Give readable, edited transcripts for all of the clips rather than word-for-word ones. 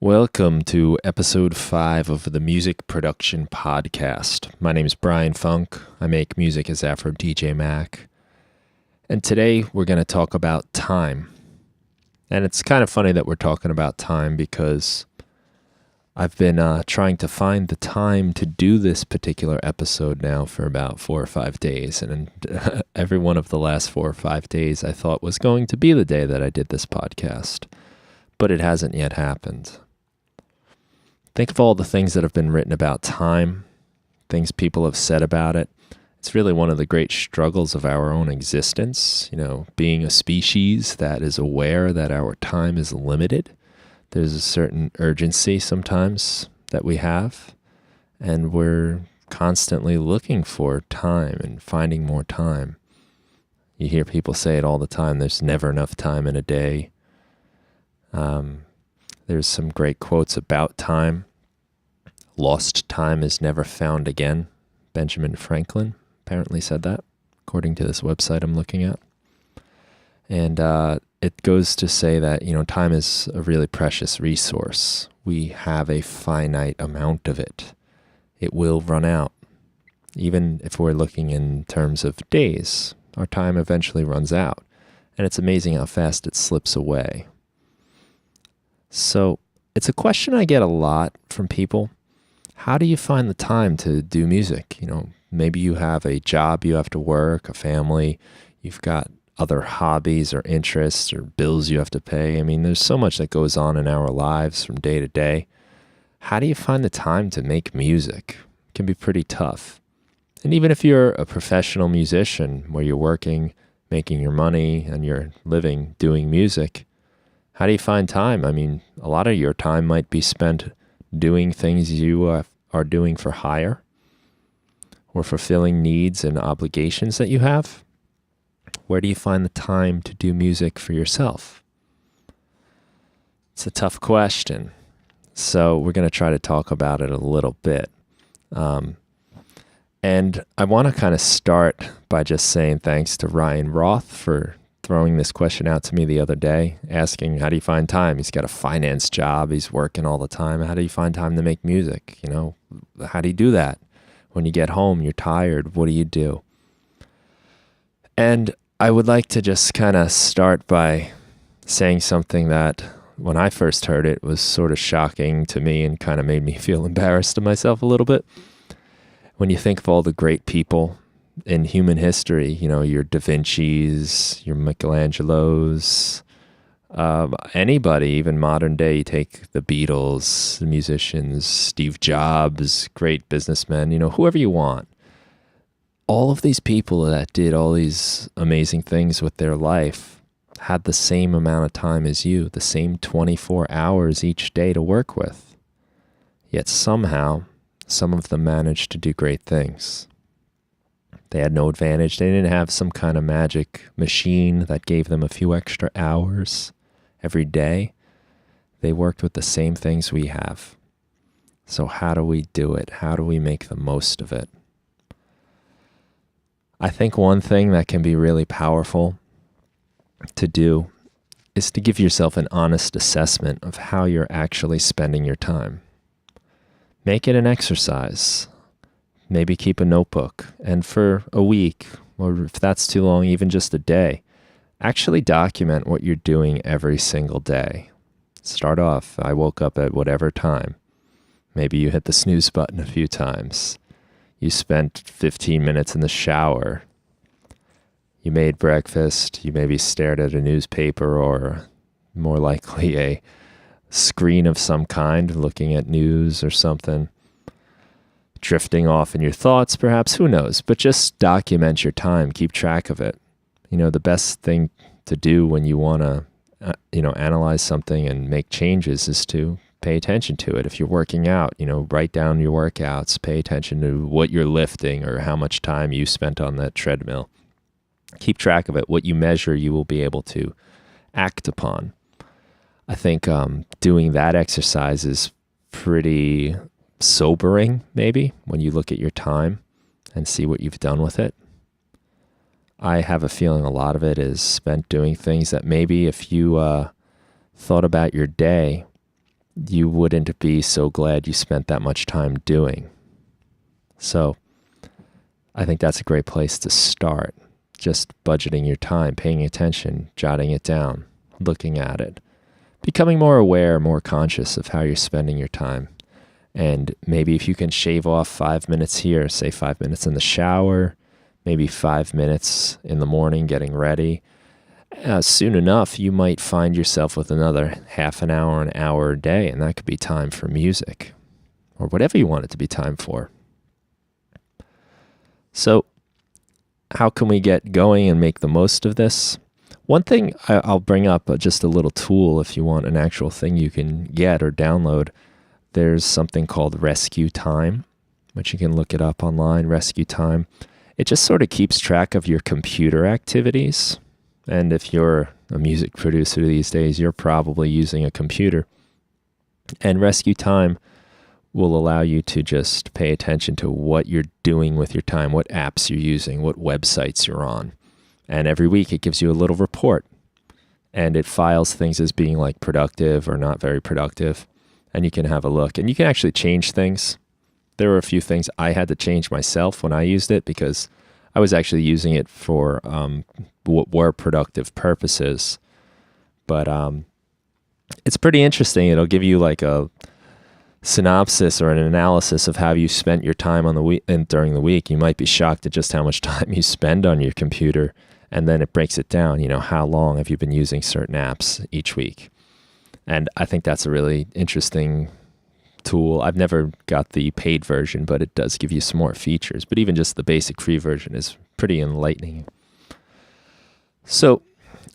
Welcome to episode 5 of the Music Production Podcast. My name is Brian Funk. I make music as AfroDJMac. And today we're going to talk about time. And it's kind of funny that we're talking about time because I've been trying to find the time to do this particular episode now for about 4 or 5 days. And every one of the last 4 or 5 days I thought was going to be the day that I did this podcast. But it hasn't yet happened. Think of all the things that have been written about time, things people have said about it. It's really one of the great struggles of our own existence, being a species that is aware that our time is limited. There's a certain urgency sometimes that we have, and we're constantly looking for time and finding more time. You hear people say it all the time, there's never enough time in a day. There's some great quotes about time. Lost time is never found again. Benjamin Franklin apparently said that, according to this website I'm looking at. And it goes to say that, time is a really precious resource. We have a finite amount of it. It will run out. Even if we're looking in terms of days, our time eventually runs out. And it's amazing how fast it slips away. So it's a question I get a lot from people. How do you find the time to do music? Maybe you have a job you have to work, a family, you've got other hobbies or interests or bills you have to pay. There's so much that goes on in our lives from day to day. How do you find the time to make music? It can be pretty tough. And even if you're a professional musician where you're working, making your money, and you're living doing music, how do you find time? A lot of your time might be spent doing things you are doing for hire or fulfilling needs and obligations that you have. Where do you find the time to do music for yourself? It's a tough question. So we're going to try to talk about it a little bit. And I want to kind of start by just saying thanks to Ryan Roth for throwing this question out to me the other day, asking, how do you find time? He's got a finance job. He's working all the time. How do you find time to make music? How do you do that? When you get home, you're tired. What do you do? And I would like to just kind of start by saying something that when I first heard it was sort of shocking to me and kind of made me feel embarrassed of myself a little bit. When you think of all the great people in human history, your Da Vinci's, your Michelangelo's, anybody, even modern day, you take the Beatles, the musicians, Steve Jobs, great businessmen, whoever you want. All of these people that did all these amazing things with their life had the same amount of time as you, the same 24 hours each day to work with. Yet somehow, some of them managed to do great things. They had no advantage. They didn't have some kind of magic machine that gave them a few extra hours every day. They worked with the same things we have. So how do we do it? How do we make the most of it? I think one thing that can be really powerful to do is to give yourself an honest assessment of how you're actually spending your time. Make it an exercise. Maybe keep a notebook, and for a week, or if that's too long, even just a day, actually document what you're doing every single day. Start off, I woke up at whatever time. Maybe you hit the snooze button a few times. You spent 15 minutes in the shower. You made breakfast. You maybe stared at a newspaper or more likely a screen of some kind, looking at news or something. Drifting off in your thoughts, perhaps, who knows? But just document your time. Keep track of it. The best thing to do when you want to, analyze something and make changes is to pay attention to it. If you're working out, write down your workouts. Pay attention to what you're lifting or how much time you spent on that treadmill. Keep track of it. What you measure, you will be able to act upon. I think doing that exercise is pretty sobering, maybe, when you look at your time and see what you've done with it. I have a feeling a lot of it is spent doing things that maybe if you thought about your day you wouldn't be so glad you spent that much time doing. So I think that's a great place to start. Just budgeting your time, paying attention, jotting it down, looking at it, becoming more aware, more conscious of how you're spending your time. And maybe if you can shave off 5 minutes here, say 5 minutes in the shower, maybe 5 minutes in the morning getting ready, soon enough, you might find yourself with another half an hour a day, and that could be time for music or whatever you want it to be time for. So how can we get going and make the most of this? One thing I'll bring up, just a little tool if you want an actual thing you can get or download. There's something called Rescue Time, which you can look it up online, Rescue Time. It just sort of keeps track of your computer activities. And if you're a music producer these days, you're probably using a computer. And Rescue Time will allow you to just pay attention to what you're doing with your time, what apps you're using, what websites you're on. And every week it gives you a little report. And it files things as being like productive or not very productive. And you can have a look. And you can actually change things. There were a few things I had to change myself when I used it because I was actually using it for what were productive purposes. But it's pretty interesting. It'll give you like a synopsis or an analysis of how you spent your time on the week and during the week. You might be shocked at just how much time you spend on your computer. And then it breaks it down. You know, how long have you been using certain apps each week? And I think that's a really interesting tool. I've never got the paid version, but it does give you some more features. But even just the basic free version is pretty enlightening. So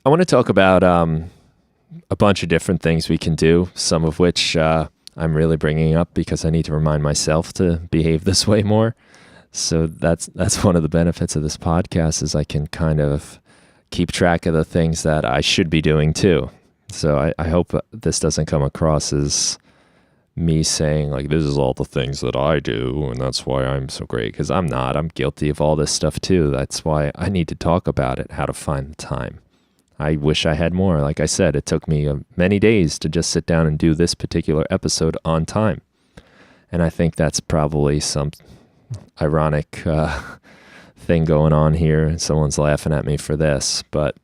I want to talk about a bunch of different things we can do, some of which I'm really bringing up because I need to remind myself to behave this way more. So that's one of the benefits of this podcast is I can kind of keep track of the things that I should be doing too. So I hope this doesn't come across as me saying like, this is all the things that I do and that's why I'm so great, because I'm not. I'm guilty of all this stuff too. That's why I need to talk about it, how to find the time. I wish I had more. Like I said, it took me many days to just sit down and do this particular episode on time. And I think that's probably some ironic thing going on here. Someone's laughing at me for this, but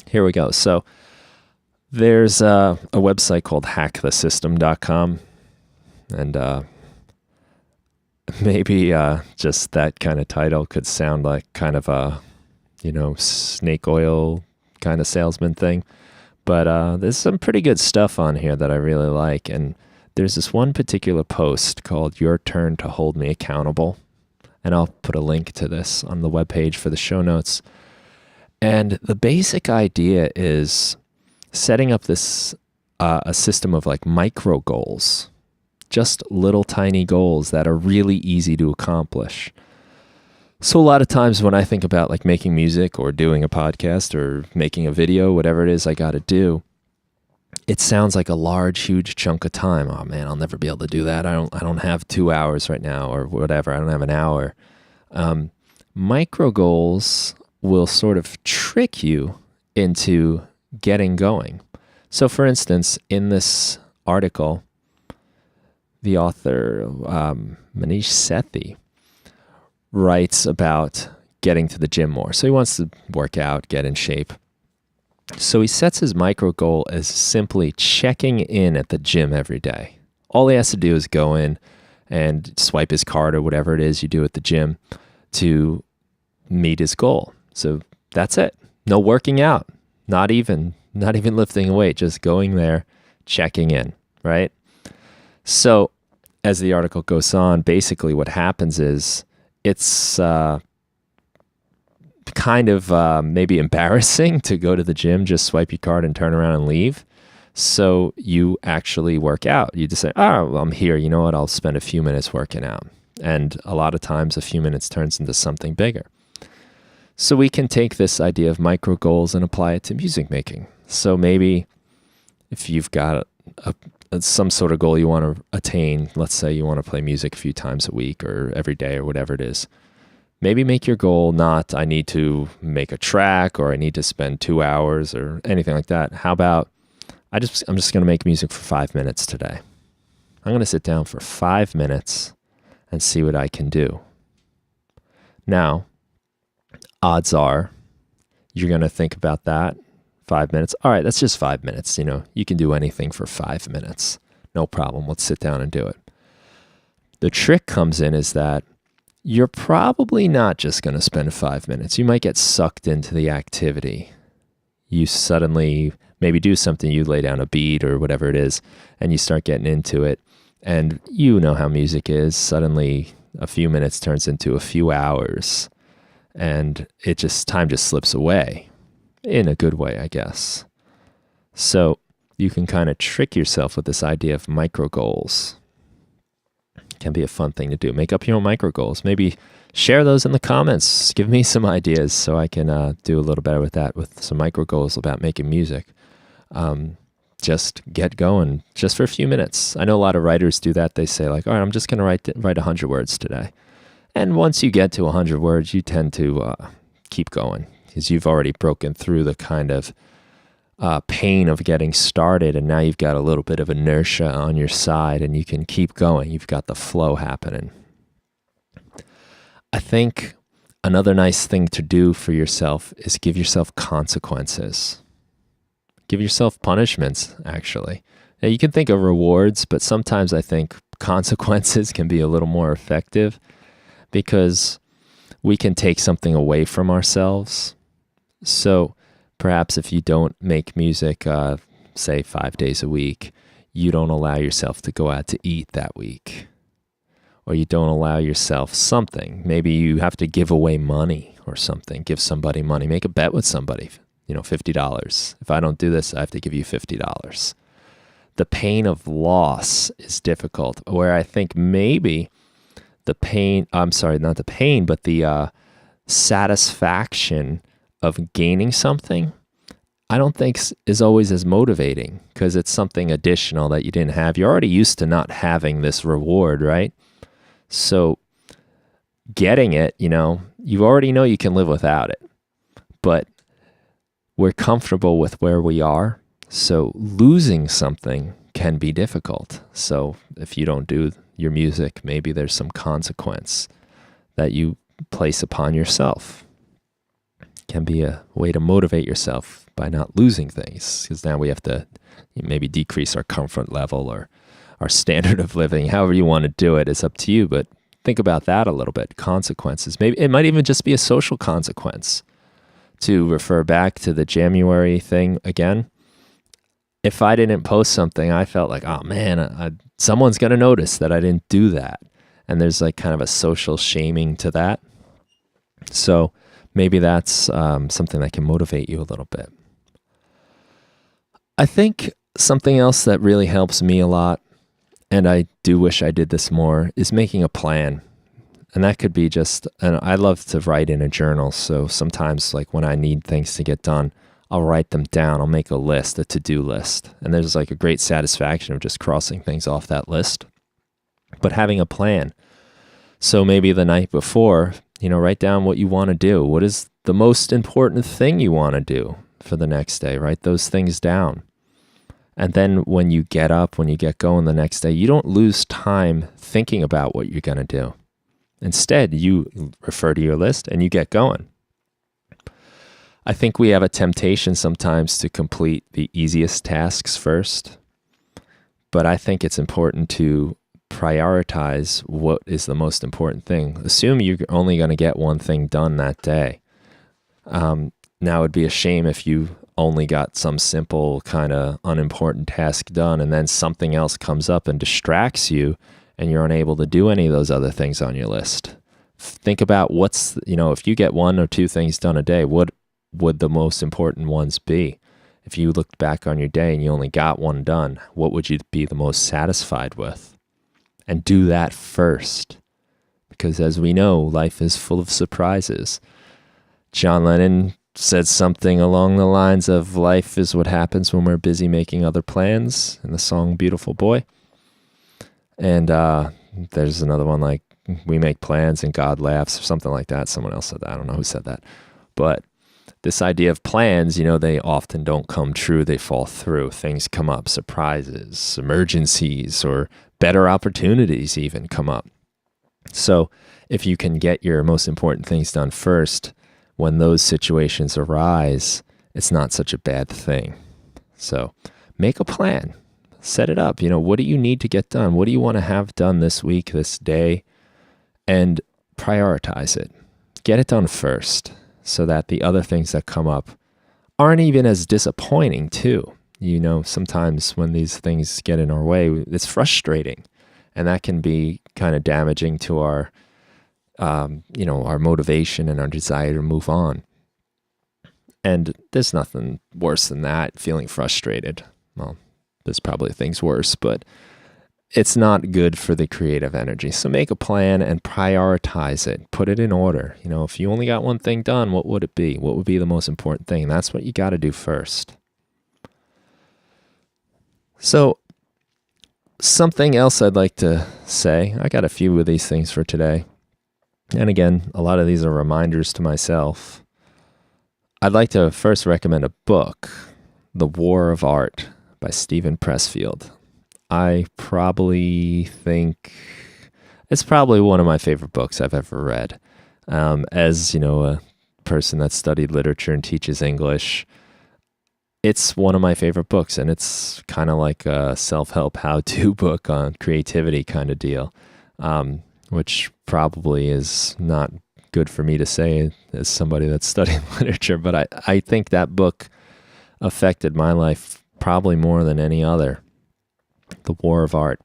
here we go. So there's a website called hackthesystem.com, and maybe just that kind of title could sound like kind of a, snake oil kind of salesman thing. But there's some pretty good stuff on here that I really like, and there's this one particular post called Your Turn to Hold Me Accountable, and I'll put a link to this on the webpage for the show notes. And the basic idea is setting up this a system of like micro goals, just little tiny goals that are really easy to accomplish. So a lot of times when I think about like making music or doing a podcast or making a video, whatever it is I got to do, it sounds like a large, huge chunk of time. Oh man, I'll never be able to do that. I don't have 2 hours right now or whatever. I don't have an hour. Micro goals will sort of trick you into getting going. So for instance, in this article, the author, Manish Sethi, writes about getting to the gym more. So he wants to work out, get in shape. So he sets his micro goal as simply checking in at the gym every day. All he has to do is go in and swipe his card or whatever it is you do at the gym to meet his goal. So that's it. No working out, not even lifting a weight, just going there, checking in, right? So as the article goes on, basically what happens is it's kind of maybe embarrassing to go to the gym, just swipe your card and turn around and leave. So you actually work out. You just say, oh, well, I'm here. You know what? I'll spend a few minutes working out. And a lot of times a few minutes turns into something bigger. So we can take this idea of micro goals and apply it to music making. So maybe if you've got some sort of goal you want to attain, let's say you want to play music a few times a week or every day or whatever it is, maybe make your goal not I need to make a track or I need to spend 2 hours or anything like that. How about I'm just going to make music for 5 minutes today. I'm going to sit down for 5 minutes and see what I can do. Now, odds are you're going to think about that 5 minutes. All right, that's just 5 minutes. You can do anything for 5 minutes. No problem. Let's sit down and do it. The trick comes in is that you're probably not just going to spend 5 minutes. You might get sucked into the activity. You suddenly maybe do something, you lay down a beat or whatever it is, and you start getting into it. And you know how music is. Suddenly a few minutes turns into a few hours, and time just slips away in a good way, I guess. So you can kind of trick yourself with this idea of micro goals. Can be a fun thing to do. Make up your own micro goals. Maybe share those in the comments. Give me some ideas so I can do a little better with that, with some micro goals about making music. Just get going just for a few minutes. I know a lot of writers do that. They say like, all right, I'm just going to write 100 words today. And once you get to 100 words, you tend to keep going because you've already broken through the kind of pain of getting started, and now you've got a little bit of inertia on your side and you can keep going. You've got the flow happening. I think another nice thing to do for yourself is give yourself consequences. Give yourself punishments, actually. Now, you can think of rewards, but sometimes I think consequences can be a little more effective because we can take something away from ourselves. So perhaps if you don't make music, say 5 days a week, you don't allow yourself to go out to eat that week. Or you don't allow yourself something. Maybe you have to give away money or something. Give somebody money. Make a bet with somebody. $50. If I don't do this, I have to give you $50. The pain of loss is difficult, where I think maybe the satisfaction of gaining something, I don't think is always as motivating because it's something additional that you didn't have. You're already used to not having this reward, right? So getting it, you already know you can live without it, but we're comfortable with where we are. So losing something can be difficult. So if you don't do your music, maybe there's some consequence that you place upon yourself. Can be a way to motivate yourself by not losing things, because now we have to maybe decrease our comfort level or our standard of living. However you want to do it, it's up to you, but think about that a little bit. Consequences. Maybe it might even just be a social consequence. To refer back to the January thing again, if I didn't post something, I felt like, oh man, someone's going to notice that I didn't do that. And there's like kind of a social shaming to that. So maybe that's something that can motivate you a little bit. I think something else that really helps me a lot, and I do wish I did this more, is making a plan. And that could be and I love to write in a journal. So sometimes like when I need things to get done, I'll write them down. I'll make a list, a to-do list. And there's like a great satisfaction of just crossing things off that list. But having a plan. So maybe the night before, write down what you want to do. What is the most important thing you want to do for the next day? Write those things down. And then when you get up, when you get going the next day, you don't lose time thinking about what you're going to do. Instead, you refer to your list and you get going. I think we have a temptation sometimes to complete the easiest tasks first, but I think it's important to prioritize what is the most important thing. Assume you're only going to get one thing done that day. Now, it'd be a shame if you only got some simple kind of unimportant task done and then something else comes up and distracts you and you're unable to do any of those other things on your list. Think about if you get 1 or 2 things done a day, what would the most important ones be? If you looked back on your day and you only got one done, what would you be the most satisfied with? And do that first. Because as we know, life is full of surprises. John Lennon said something along the lines of life is what happens when we're busy making other plans in the song Beautiful Boy. And there's another one like we make plans and God laughs or something like that. Someone else said that. I don't know who said that. But this idea of plans, they often don't come true. They fall through. Things come up, surprises, emergencies, or better opportunities even come up. So if you can get your most important things done first, when those situations arise, it's not such a bad thing. So make a plan. Set it up. What do you need to get done? What do you want to have done this week, this day? And prioritize it. Get it done first, so that the other things that come up aren't even as disappointing too. Sometimes when these things get in our way, it's frustrating, and that can be kind of damaging to our, our motivation and our desire to move on. And there's nothing worse than that, feeling frustrated. Well, there's probably things worse, but it's not good for the creative energy. So make a plan and prioritize it. Put it in order. If you only got one thing done, what would it be? What would be the most important thing? That's what you got to do first. So something else I'd like to say, I got a few of these things for today. And again, a lot of these are reminders to myself. I'd like to first recommend a book, The War of Art by Steven Pressfield. I probably think it's probably one of my favorite books I've ever read. As a person that studied literature and teaches English, it's one of my favorite books, and it's kind of like a self-help how-to book on creativity kind of deal, which probably is not good for me to say as somebody that's studying literature, but I think that book affected my life probably more than any other. The War of Art.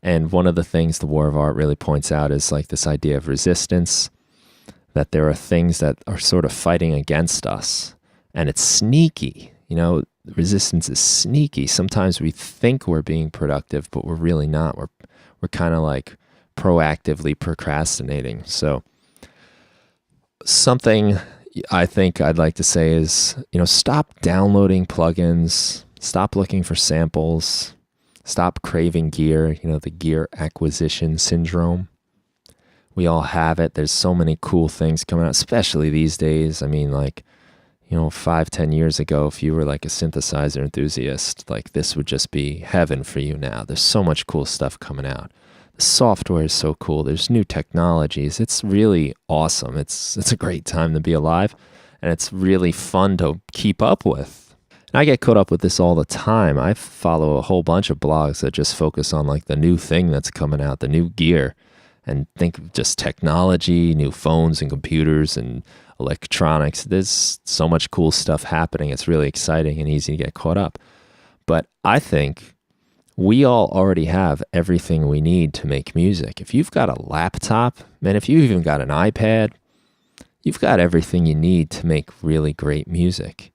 And one of the things The War of Art really points out is like this idea of resistance, that there are things that are sort of fighting against us, and it's sneaky. Resistance is sneaky. Sometimes we think we're being productive, but we're really not. We're kind of like proactively procrastinating. So something I think I'd like to say is, stop downloading plugins, stop looking for samples, stop craving gear, the gear acquisition syndrome. We all have it. There's so many cool things coming out, especially these days. 5-10 years ago, if you were like a synthesizer enthusiast, like this would just be heaven for you now. There's so much cool stuff coming out. The software is so cool. There's new technologies. It's really awesome. It's a great time to be alive, and it's really fun to keep up with. I get caught up with this all the time. I follow a whole bunch of blogs that just focus on like the new thing that's coming out, the new gear, and think of just technology, new phones and computers and electronics. There's so much cool stuff happening. It's really exciting and easy to get caught up. But I think we all already have everything we need to make music. If you've got a laptop, man, if you've even got an iPad, you've got everything you need to make really great music.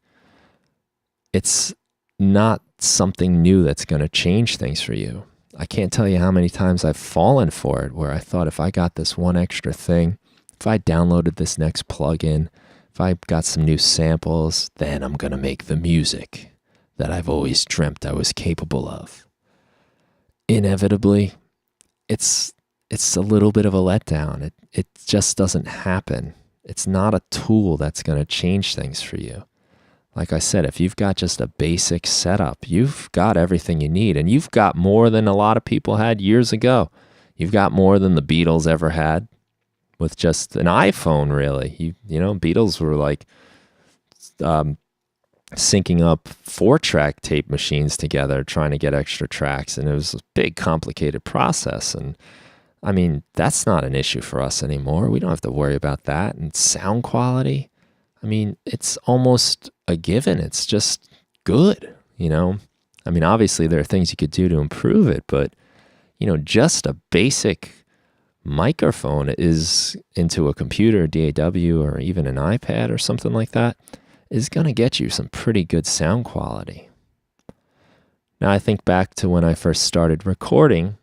It's not something new that's going to change things for you. I can't tell you how many times I've fallen for it, where I thought if I got this one extra thing, if I downloaded this next plugin, if I got some new samples, then I'm going to make the music that I've always dreamt I was capable of. Inevitably, it's a little bit of a letdown. It just doesn't happen. It's not a tool that's going to change things for you. Like I said, if you've got just a basic setup, you've got everything you need, and you've got more than a lot of people had years ago. You've got more than the Beatles ever had with just an iPhone, really. Beatles were like syncing up 4-track tape machines together, trying to get extra tracks, and it was a big, complicated process. And that's not an issue for us anymore. We don't have to worry about that. And sound quality, it's almost a given. It's just good, obviously there are things you could do to improve it, but, just a basic microphone is into a computer, DAW, or even an iPad or something like that, is going to get you some pretty good sound quality. Now, I think back to when I first started recording,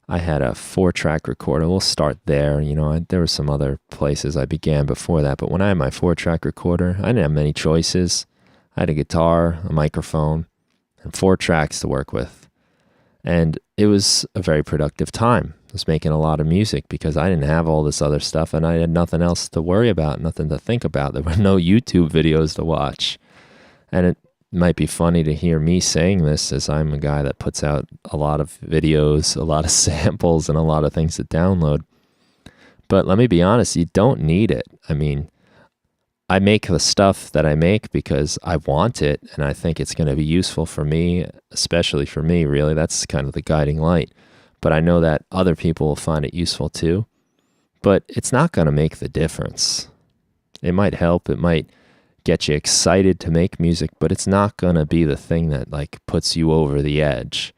I had a 4-track recorder. We'll start there. There were some other places I began before that, but when I had my 4-track recorder, I didn't have many choices. I had a guitar, a microphone, and 4 tracks to work with. And it was a very productive time. I was making a lot of music because I didn't have all this other stuff and I had nothing else to worry about, nothing to think about. There were no YouTube videos to watch. And it might be funny to hear me saying this, as I'm a guy that puts out a lot of videos, a lot of samples, and a lot of things to download. But let me be honest, you don't need it. I mean, I make the stuff that I make because I want it and I think it's going to be useful for me, especially for me, really. That's kind of the guiding light. But I know that other people will find it useful too. But it's not going to make the difference. It might help. It might get you excited to make music, but it's not going to be the thing that like puts you over the edge.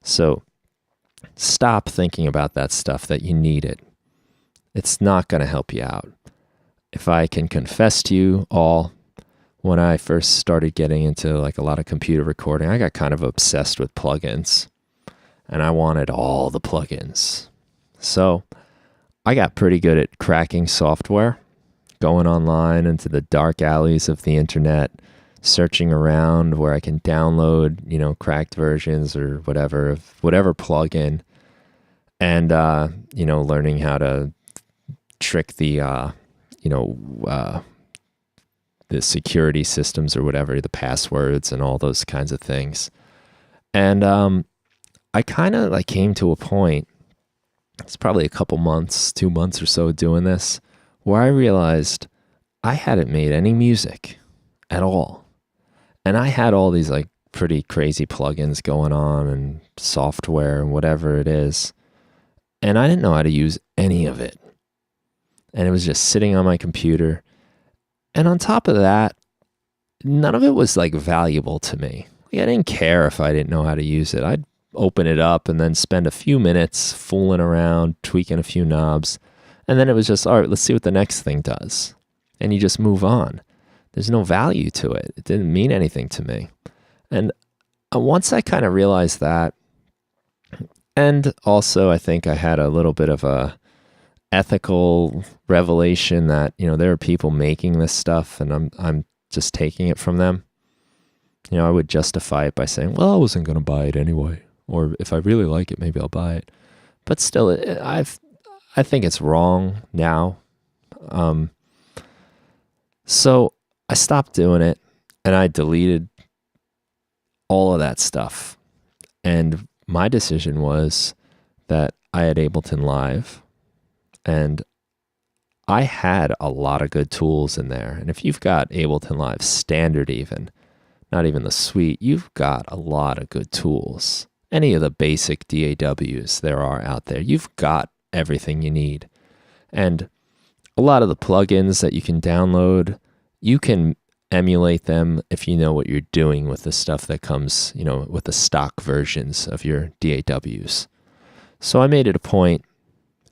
So stop thinking about that stuff that you need it. It's not going to help you out. If I can confess to you all, when I first started getting into like a lot of computer recording, I got kind of obsessed with plugins and I wanted all the plugins. So I got pretty good at cracking software, going online into the dark alleys of the internet, searching around where I can download, cracked versions or whatever, of whatever plugin, and, learning how to trick the security systems or whatever, the passwords and all those kinds of things. And I kind of like came to a point, it's probably a couple months, 2 months or so doing this, where I realized I hadn't made any music at all. And I had all these like pretty crazy plugins going on and software and whatever it is. And I didn't know how to use any of it. And it was just sitting on my computer. And on top of that, none of it was like valuable to me. Like, I didn't care if I didn't know how to use it. I'd open it up and then spend a few minutes fooling around, tweaking a few knobs. And then it was just, all right, let's see what the next thing does. And you just move on. There's no value to it. It didn't mean anything to me. And once I kind of realized that, and also I think I had a little bit of a ethical revelation that, there are people making this stuff and I'm just taking it from them. I would justify it by saying, well, I wasn't going to buy it anyway. Or if I really like it, maybe I'll buy it. But still, I think it's wrong now. So I stopped doing it and I deleted all of that stuff. And my decision was that I had Ableton Live and I had a lot of good tools in there. And if you've got Ableton Live Standard even, not even the Suite, you've got a lot of good tools. Any of the basic DAWs there are out there, you've got everything you need. And a lot of the plugins that you can download, you can emulate them if you know what you're doing with the stuff that comes, with the stock versions of your DAWs. So I made it a point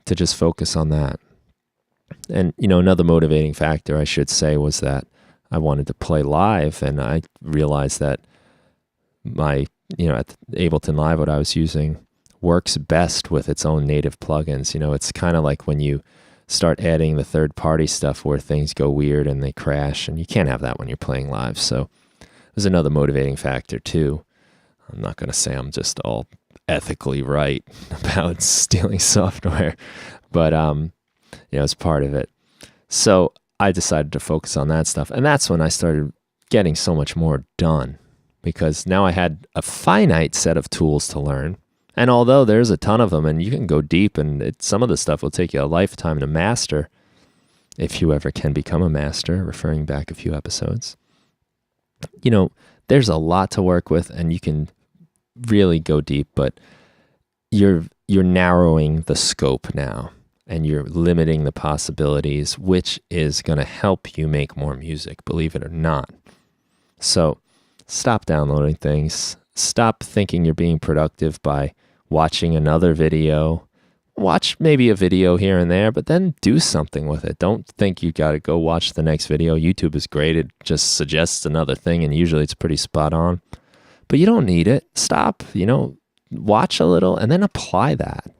to just focus on that. And, another motivating factor I should say was that I wanted to play live, and I realized that my, at Ableton Live, what I was using works best with its own native plugins. It's kind of like when you start adding the third-party stuff where things go weird and they crash, and you can't have that when you're playing live. So there's another motivating factor too. I'm not going to say I'm just all ethically right about stealing software, but it's part of it. So I decided to focus on that stuff, and that's when I started getting so much more done, because now I had a finite set of tools to learn. And although there's a ton of them and you can go deep, and some of the stuff will take you a lifetime to master, if you ever can become a master, referring back a few episodes, there's a lot to work with and you can really go deep, but you're narrowing the scope now and you're limiting the possibilities, which is going to help you make more music, believe it or not. So stop downloading things. Stop thinking you're being productive by watching another video. Watch maybe a video here and there, but then do something with it. Don't think you got to go watch the next video. YouTube is great. It just suggests another thing, and usually it's pretty spot on. But you don't need it. Stop, watch a little and then apply that.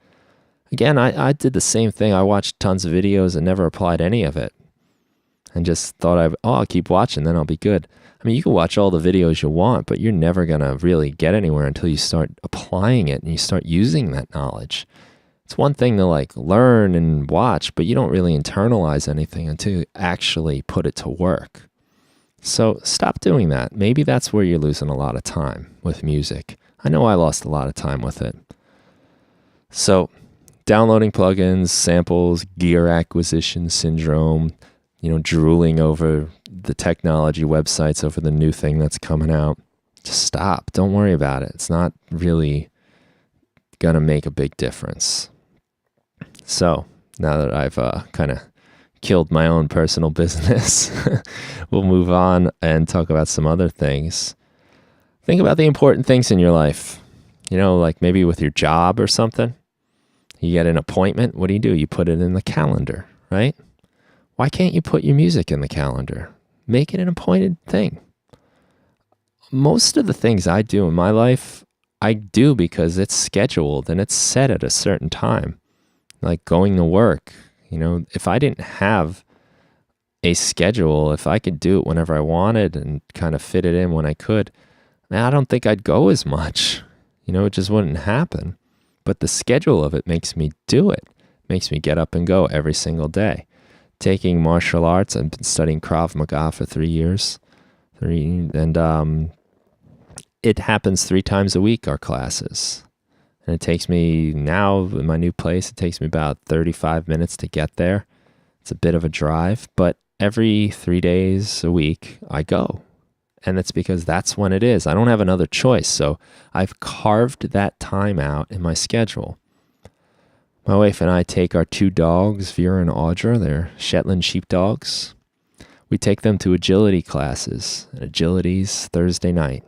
Again, I did the same thing. I watched tons of videos and never applied any of it. And just thought I'll keep watching, then I'll be good. I mean, you can watch all the videos you want, but you're never going to really get anywhere until you start applying it and you start using that knowledge. It's one thing to like learn and watch, but you don't really internalize anything until you actually put it to work. So stop doing that. Maybe that's where you're losing a lot of time with music. I know I lost a lot of time with it. So downloading plugins, samples, gear acquisition syndrome, drooling over the technology websites, over the new thing that's coming out. Just stop. Don't worry about it. It's not really going to make a big difference. So now that I've kind of killed my own personal business, we'll move on and talk about some other things. Think about the important things in your life. Like maybe with your job or something. You get an appointment. What do? You put it in the calendar, right? Why can't you put your music in the calendar? Make it an appointed thing. Most of the things I do in my life, I do because it's scheduled and it's set at a certain time. Like going to work, if I didn't have a schedule, if I could do it whenever I wanted and kind of fit it in when I could, I don't think I'd go as much. It just wouldn't happen. But the schedule of it makes me do it. Makes me get up and go every single day. Taking martial arts, I've been studying Krav Maga for 3 years. And it happens 3 times a week, our classes. And it takes me now, in my new place, it takes me about 35 minutes to get there. It's a bit of a drive, but every 3 days a week, I go. And it's because that's when it is. I don't have another choice. So I've carved that time out in my schedule. My wife and I take our 2 dogs, Vera and Audra. They're Shetland sheepdogs. We take them to agility classes. Agility's Thursday night.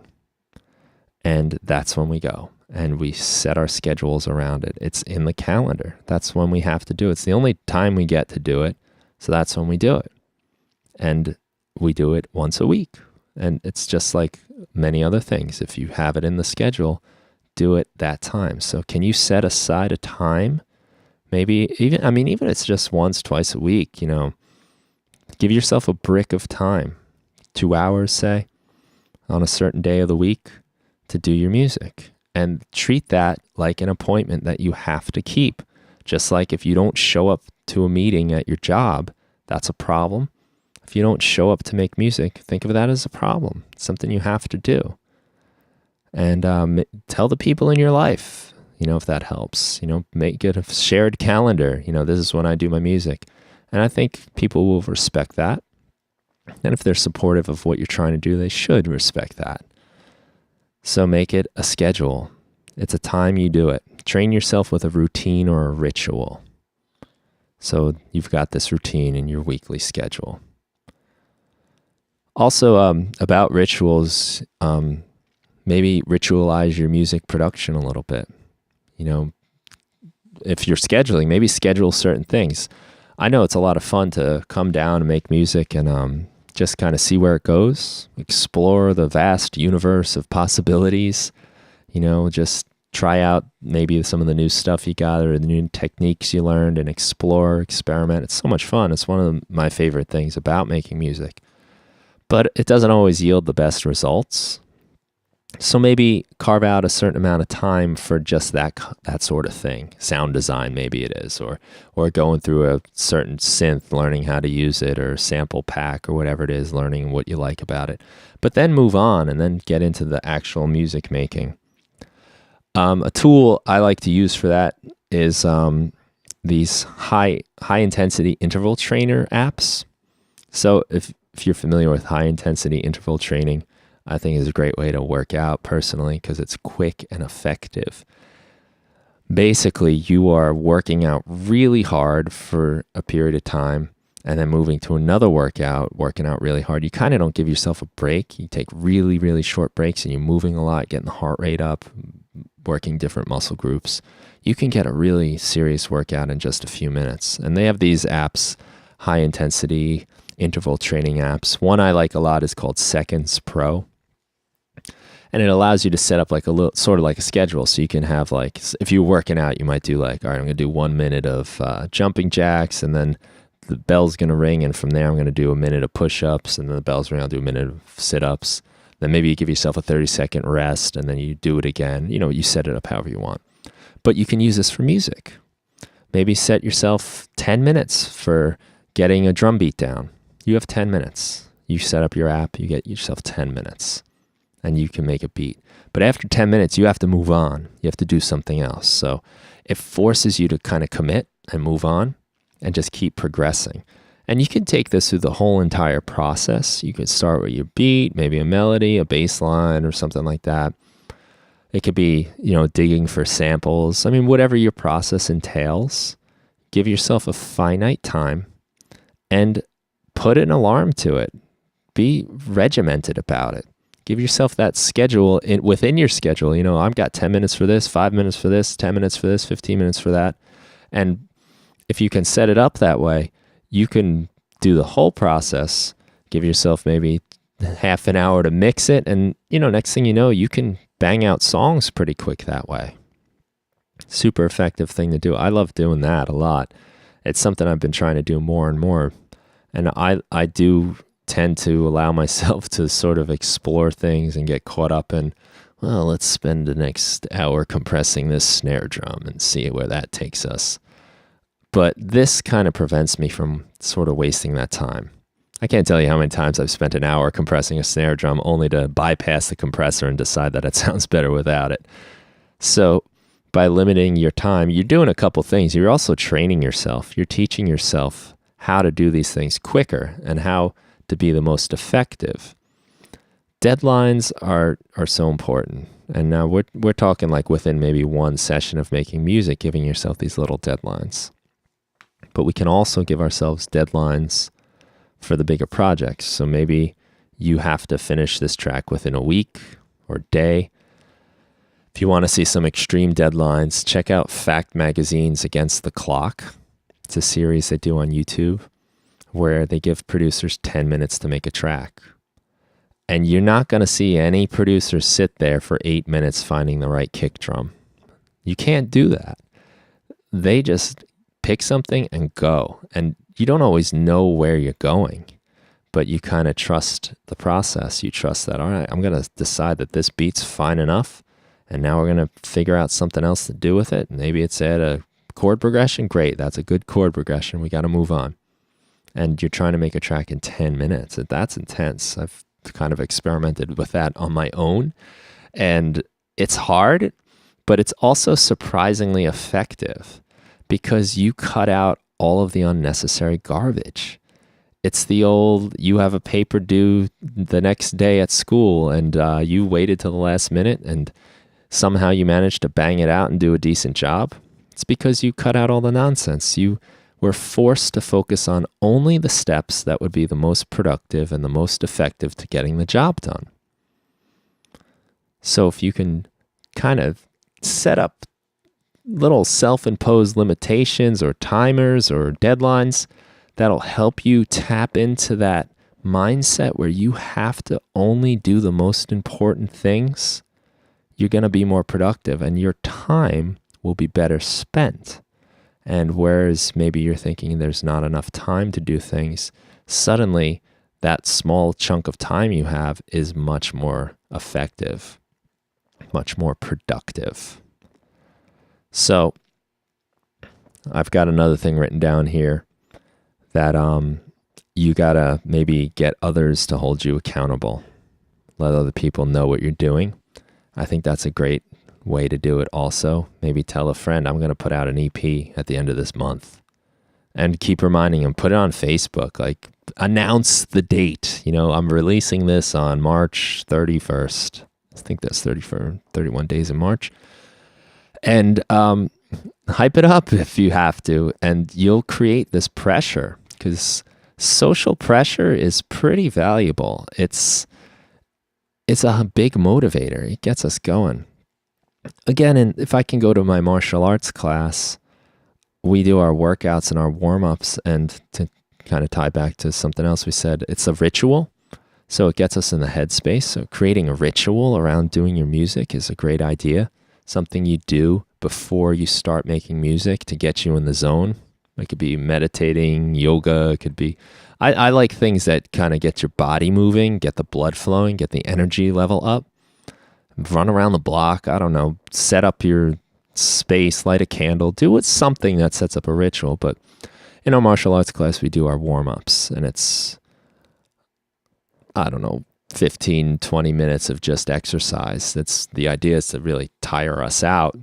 And that's when we go. And we set our schedules around it. It's in the calendar. That's when we have to do it. It's the only time we get to do it. So that's when we do it. And we do it once a week. And it's just like many other things. If you have it in the schedule, do it that time. So can you set aside a time? Maybe even if it's just once, twice a week, give yourself a brick of time, 2 hours, say, on a certain day of the week to do your music. And treat that like an appointment that you have to keep. Just like if you don't show up to a meeting at your job, that's a problem. If you don't show up to make music, think of that as a problem. It's something you have to do. And tell the people in your life, if that helps. Make it a shared calendar. This is when I do my music. And I think people will respect that. And if they're supportive of what you're trying to do, they should respect that. So make it a schedule. It's a time you do it. Train yourself with a routine or a ritual. So you've got this routine in your weekly schedule. Also, about rituals, maybe ritualize your music production a little bit. If you're scheduling, maybe schedule certain things. I know it's a lot of fun to come down and make music and just kind of see where it goes, explore the vast universe of possibilities, just try out maybe some of the new stuff you got or the new techniques you learned and explore, experiment. It's so much fun. It's one of my favorite things about making music. But it doesn't always yield the best results. So maybe carve out a certain amount of time for just that sort of thing. Sound design, maybe it is, or going through a certain synth, learning how to use it, or sample pack, or whatever it is, learning what you like about it. But then move on and then get into the actual music making. A tool I like to use for that is these high intensity interval trainer apps. So if you're familiar with high intensity interval training, I think is a great way to work out personally because it's quick and effective. Basically, you are working out really hard for a period of time and then moving to another workout, working out really hard. You kind of don't give yourself a break. You take really, really short breaks and you're moving a lot, getting the heart rate up, working different muscle groups. You can get a really serious workout in just a few minutes. And they have these apps, high intensity interval training apps. One I like a lot is called Seconds Pro. And it allows you to set up like a little, sort of like a schedule. So you can have like, if you're working out, you might do like, all right, I'm going to do 1 minute of jumping jacks and then the bell's going to ring, and from there I'm going to do a minute of push-ups, and then the bell's ring, I'll do a minute of sit-ups. Then maybe you give yourself a 30-second rest, and then you do it again. You set it up however you want. But you can use this for music. Maybe set yourself 10 minutes for getting a drum beat down. You have 10 minutes. You set up your app, you get yourself 10 minutes, and you can make a beat. But after 10 minutes, you have to move on. You have to do something else. So it forces you to kind of commit and move on and just keep progressing. And you can take this through the whole entire process. You could start with your beat, maybe a melody, a bass line, or something like that. It could be, digging for samples. I mean, whatever your process entails, give yourself a finite time and put an alarm to it. Be regimented about it. Give yourself that schedule within your schedule. I've got 10 minutes for this, 5 minutes for this, 10 minutes for this, 15 minutes for that. And if you can set it up that way, you can do the whole process. Give yourself maybe half an hour to mix it. And, next thing you know, you can bang out songs pretty quick that way. Super effective thing to do. I love doing that a lot. It's something I've been trying to do more and more. And I do tend to allow myself to sort of explore things and get caught up in, well, let's spend the next hour compressing this snare drum and see where that takes us. But this kind of prevents me from sort of wasting that time. I can't tell you how many times I've spent an hour compressing a snare drum only to bypass the compressor and decide that it sounds better without it. So by limiting your time, you're doing a couple things. You're also training yourself. You're teaching yourself how to do these things quicker and how to be the most effective. Deadlines are so important. And now we're talking like within maybe one session of making music, giving yourself these little deadlines. But we can also give ourselves deadlines for the bigger projects. So maybe you have to finish this track within a week or day. If you want to see some extreme deadlines, check out Fact Magazine's Against the Clock. It's a series they do on YouTube where they give producers 10 minutes to make a track. And you're not going to see any producer sit there for 8 minutes finding the right kick drum. You can't do that. They just pick something and go. And you don't always know where you're going, but you kind of trust the process. You trust that, all right, I'm going to decide that this beat's fine enough, and now we're going to figure out something else to do with it. Maybe it's add a chord progression. Great, that's a good chord progression. We got to move on. And you're trying to make a track in 10 minutes. That's intense. I've kind of experimented with that on my own. And it's hard, but it's also surprisingly effective because you cut out all of the unnecessary garbage. It's the old, you have a paper due the next day at school and you waited till the last minute and somehow you managed to bang it out and do a decent job. It's because you cut out all the nonsense. You were forced to focus on only the steps that would be the most productive and the most effective to getting the job done. So if you can kind of set up little self-imposed limitations or timers or deadlines, that'll help you tap into that mindset where you have to only do the most important things, you're going to be more productive and your time will be better spent. And whereas maybe you're thinking there's not enough time to do things, suddenly that small chunk of time you have is much more effective, much more productive. So I've got another thing written down here that you gotta maybe get others to hold you accountable. Let other people know what you're doing. I think that's a great way to do it also. Maybe tell a friend, I'm going to put out an EP at the end of this month. And keep reminding them, put it on Facebook, like announce the date. I'm releasing this on March 31st. I think that's 31 days in March. And hype it up if you have to. And you'll create this pressure because social pressure is pretty valuable. It's a big motivator. It gets us going. Again, and if I can go to my martial arts class, we do our workouts and our warm-ups, and to kind of tie back to something else we said, it's a ritual. So it gets us in the headspace. So creating a ritual around doing your music is a great idea. Something you do before you start making music to get you in the zone. It could be meditating, yoga. It could be, I like things that kind of get your body moving, get the blood flowing, get the energy level up. Run around the block. I don't know. Set up your space, light a candle. Do it something that sets up a ritual. But in our martial arts class, we do our warm-ups, and it's, I don't know, 15, 20 minutes of just exercise. That's the idea, is to really tire us out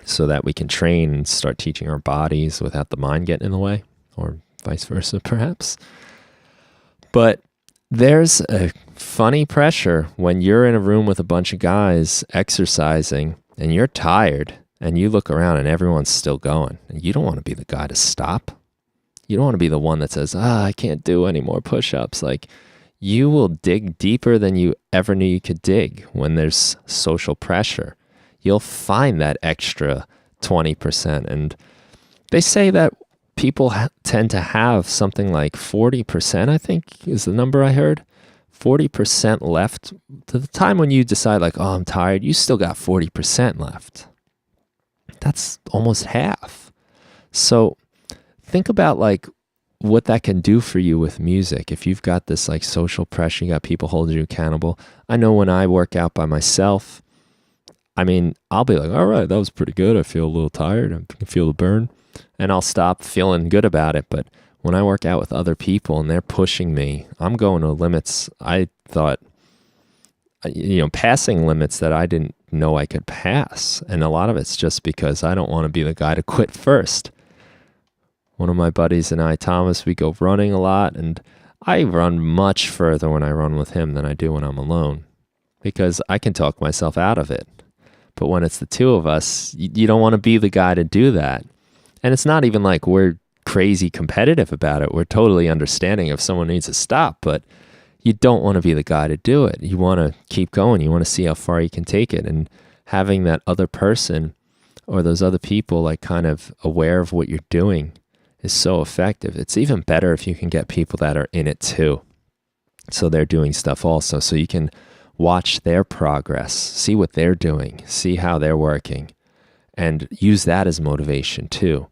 so that we can train and start teaching our bodies without the mind getting in the way, or vice versa, perhaps. But there's a funny pressure when you're in a room with a bunch of guys exercising and you're tired and you look around and everyone's still going. And you don't want to be the guy to stop. You don't want to be the one that says, I can't do any more push-ups. Like, you will dig deeper than you ever knew you could dig when there's social pressure. You'll find that extra 20%. And they say that people tend to have something like 40%, I think is the number I heard. 40% left. To the time when you decide like, I'm tired, you still got 40% left. That's almost half. So think about like what that can do for you with music. If you've got this like social pressure, you got people holding you accountable. I know when I work out by myself, I mean, I'll be like, all right, that was pretty good. I feel a little tired. I can feel the burn. And I'll stop feeling good about it. But when I work out with other people and they're pushing me, I'm going to limits I thought, passing limits that I didn't know I could pass. And a lot of it's just because I don't want to be the guy to quit first. One of my buddies and I, Thomas, we go running a lot, and I run much further when I run with him than I do when I'm alone, because I can talk myself out of it. But when it's the two of us, you don't want to be the guy to do that. And it's not even like we're crazy competitive about it. We're totally understanding if someone needs to stop, but you don't want to be the guy to do it. You want to keep going. You want to see how far you can take it. And having that other person or those other people like kind of aware of what you're doing is so effective. It's even better if you can get people that are in it too. So they're doing stuff also. So you can watch their progress, see what they're doing, see how they're working, and use that as motivation too.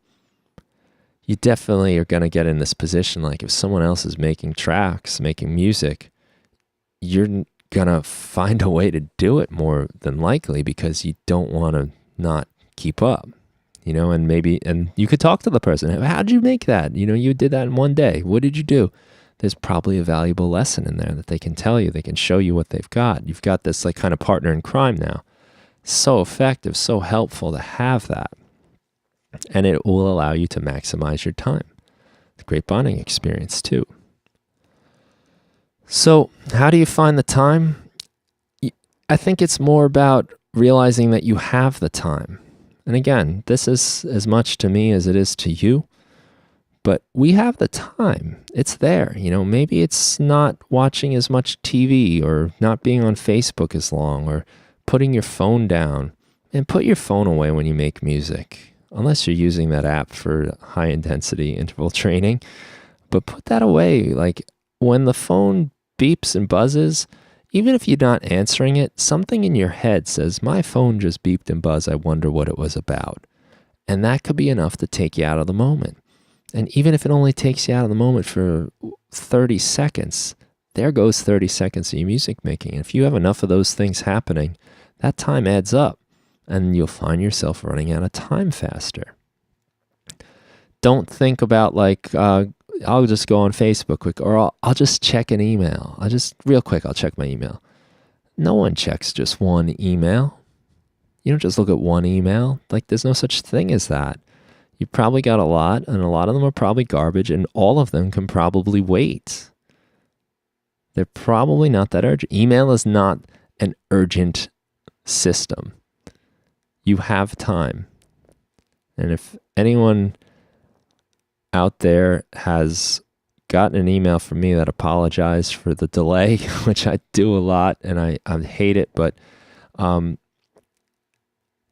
You definitely are going to get in this position, like if someone else is making tracks, making music, you're going to find a way to do it more than likely because you don't want to not keep up, and you could talk to the person. How'd you make that? You did that in one day. What did you do? There's probably a valuable lesson in there that they can tell you. They can show you what they've got. You've got this like kind of partner in crime now. So effective, so helpful to have that. And it will allow you to maximize your time. It's a great bonding experience too. So how do you find the time? I think it's more about realizing that you have the time. And again, this is as much to me as it is to you. But we have the time. It's there. Maybe it's not watching as much TV or not being on Facebook as long or putting your phone down. And put your phone away when you make music, unless you're using that app for high intensity interval training. But put that away. Like when the phone beeps and buzzes, even if you're not answering it, something in your head says, my phone just beeped and buzzed. I wonder what it was about. And that could be enough to take you out of the moment. And even if it only takes you out of the moment for 30 seconds, there goes 30 seconds of your music making. And if you have enough of those things happening, that time adds up and you'll find yourself running out of time faster. Don't think about like, I'll just go on Facebook quick, or I'll just check an email. I'll check my email. No one checks just one email. You don't just look at one email. Like there's no such thing as that. You probably got a lot, and a lot of them are probably garbage, and all of them can probably wait. They're probably not that urgent. Email is not an urgent system. You have time. And if anyone out there has gotten an email from me that apologized for the delay, which I do a lot, and I hate it, but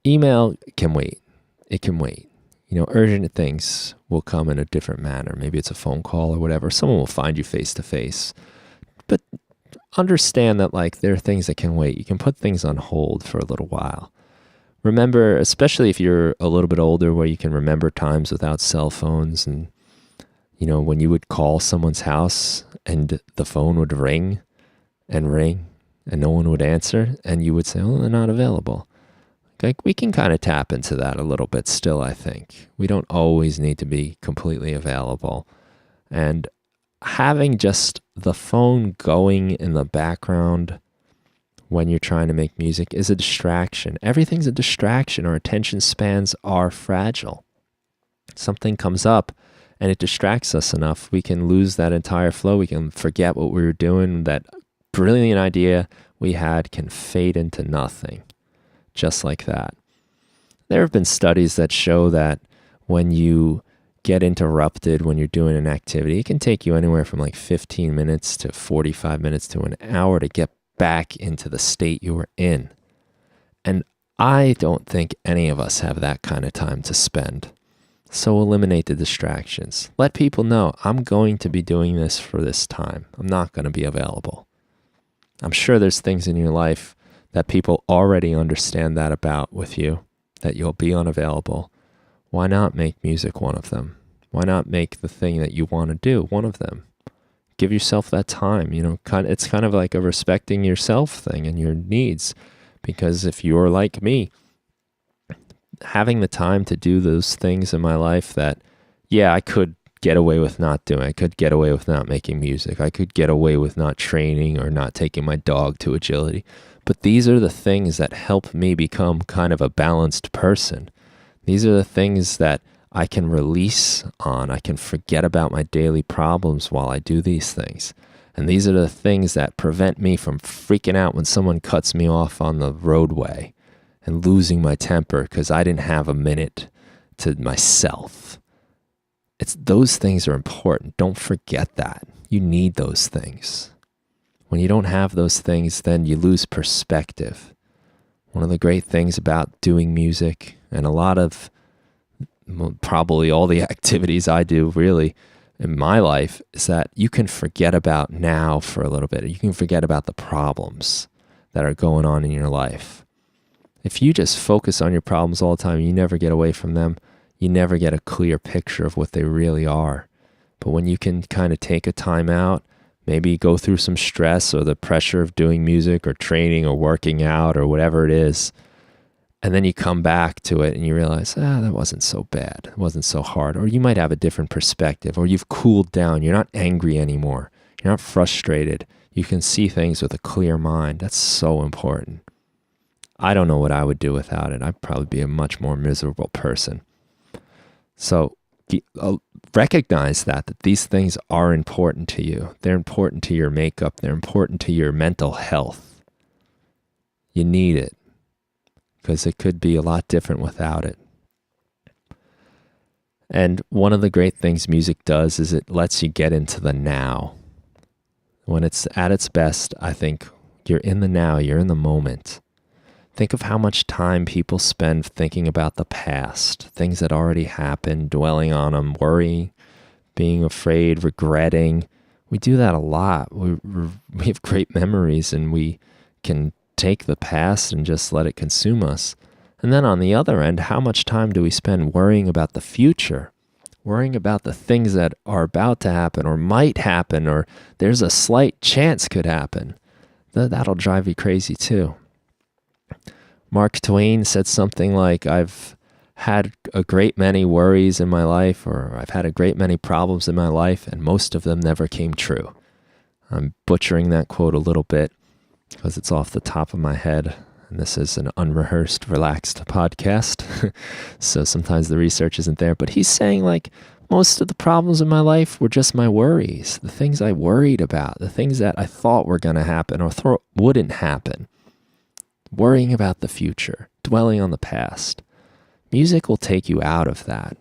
email can wait. It can wait. Urgent things will come in a different manner. Maybe it's a phone call or whatever. Someone will find you face to face. But understand that like there are things that can wait. You can put things on hold for a little while. Remember, especially if you're a little bit older, where you can remember times without cell phones, and when you would call someone's house and the phone would ring and ring and no one would answer, and you would say, oh, they're not available. Like, we can kind of tap into that a little bit still, I think. We don't always need to be completely available. And having just the phone going in the background when you're trying to make music is a distraction. Everything's a distraction. Our attention spans are fragile. Something comes up and it distracts us enough, we can lose that entire flow. We can forget what we were doing. That brilliant idea we had can fade into nothing, just like that. There have been studies that show that when you get interrupted when you're doing an activity, it can take you anywhere from like 15 minutes to 45 minutes to an hour to get back into the state you were in. And I don't think any of us have that kind of time to spend. So eliminate the distractions. Let people know, I'm going to be doing this for this time. I'm not going to be available. I'm sure there's things in your life that people already understand that about with you, that you'll be unavailable. Why not make music one of them? Why not make the thing that you want to do one of them? Give yourself that time. It's kind of like a respecting yourself thing and your needs. Because if you're like me, having the time to do those things in my life that, I could get away with not doing. I could get away with not making music. I could get away with not training or not taking my dog to agility. But these are the things that help me become kind of a balanced person. These are the things that I can release on. I can forget about my daily problems while I do these things. And these are the things that prevent me from freaking out when someone cuts me off on the roadway and losing my temper because I didn't have a minute to myself. Those things are important. Don't forget that. You need those things. When you don't have those things, then you lose perspective. One of the great things about doing music, and a lot of, probably all the activities I do really in my life, is that you can forget about now for a little bit. You can forget about the problems that are going on in your life. If you just focus on your problems all the time, you never get away from them. You never get a clear picture of what they really are. But when you can kind of take a time out, maybe go through some stress or the pressure of doing music or training or working out or whatever it is, and then you come back to it and you realize, that wasn't so bad. It wasn't so hard. Or you might have a different perspective, or you've cooled down. You're not angry anymore. You're not frustrated. You can see things with a clear mind. That's so important. I don't know what I would do without it. I'd probably be a much more miserable person. So recognize that these things are important to you. They're important to your makeup. They're important to your mental health. You need it, because it could be a lot different without it. And one of the great things music does is it lets you get into the now. When it's at its best, I think you're in the now, you're in the moment. Think of how much time people spend thinking about the past, things that already happened, dwelling on them, worrying, being afraid, regretting. We do that a lot. We have great memories, and we can take the past and just let it consume us. And then on the other end, how much time do we spend worrying about the future, worrying about the things that are about to happen or might happen or there's a slight chance could happen? That'll drive you crazy too. Mark Twain said something like, I've had a great many worries in my life, or I've had a great many problems in my life, and most of them never came true. I'm butchering that quote a little bit because it's off the top of my head, and this is an unrehearsed, relaxed podcast, so sometimes the research isn't there. But he's saying, like, most of the problems in my life were just my worries, the things I worried about, the things that I thought were going to happen or wouldn't happen. Worrying about the future, dwelling on the past. Music will take you out of that.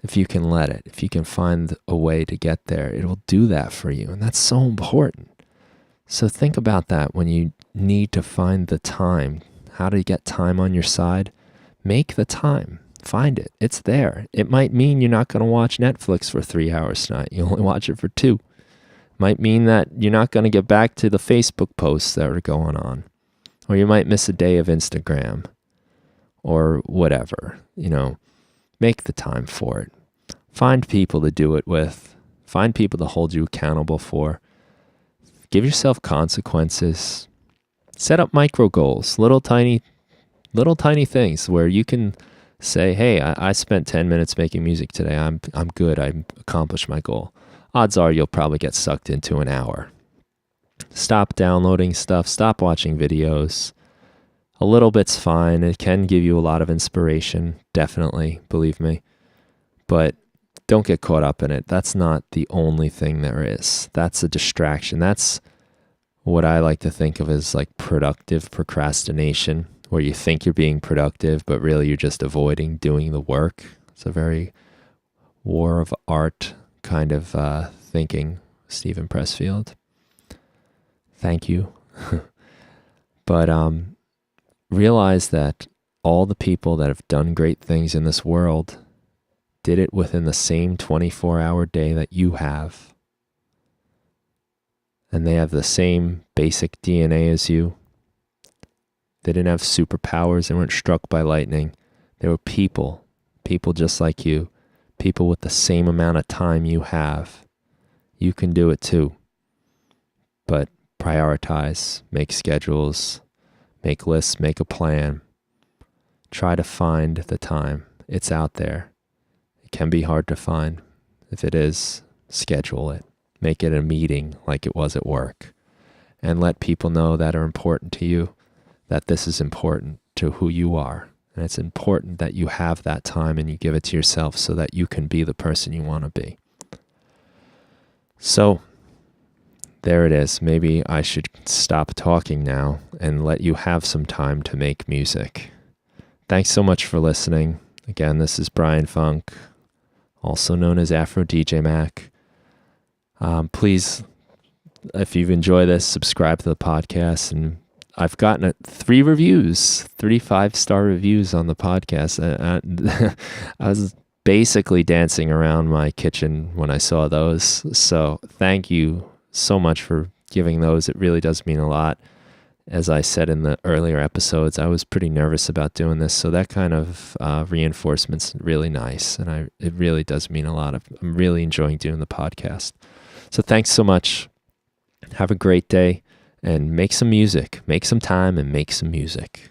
If you can let it, if you can find a way to get there, it will do that for you. And that's so important. So think about that when you need to find the time, how to get time on your side. Make the time. Find it. It's there. It might mean you're not going to watch Netflix for 3 hours tonight. You only watch it for 2. Might mean that you're not going to get back to the Facebook posts that are going on. Or you might miss a day of Instagram. or whatever. Make the time for it. Find people to do it with. Find people to hold you accountable for. Give yourself consequences. Set up micro goals, little tiny things where you can say, hey, I spent 10 minutes making music today. I'm good. I accomplished my goal. Odds are you'll probably get sucked into an hour. Stop downloading stuff. Stop watching videos. A little bit's fine. It can give you a lot of inspiration. Definitely, believe me. But don't get caught up in it. That's not the only thing there is. That's a distraction. That's what I like to think of as like productive procrastination, where you think you're being productive, but really you're just avoiding doing the work. It's a very war of art kind of thinking, Stephen Pressfield. Thank you. But realize that all the people that have done great things in this world did it within the same 24-hour day that you have. And they have the same basic DNA as you. They didn't have superpowers. They weren't struck by lightning. They were people just like you, people with the same amount of time you have. You can do it too. But prioritize, make schedules, make lists, make a plan. Try to find the time. It's out there. It can be hard to find. If it is, schedule it. Make it a meeting like it was at work. And let people know that are important to you, that this is important to who you are. And it's important that you have that time and you give it to yourself so that you can be the person you want to be. So, there it is. Maybe I should stop talking now and let you have some time to make music. Thanks so much for listening. Again, this is Brian Funk, also known as AfroDJMac. Please, if you've enjoyed this, subscribe to the podcast. And I've gotten 3 reviews, 3 5-star reviews on the podcast. I was basically dancing around my kitchen when I saw those. So thank you so much for giving those. It really does mean a lot. As I said in the earlier episodes, I was pretty nervous about doing this. So that kind of reinforcement's really nice. And it really does mean a lot. I'm really enjoying doing the podcast. So thanks so much. Have a great day and make some music. Make some time and make some music.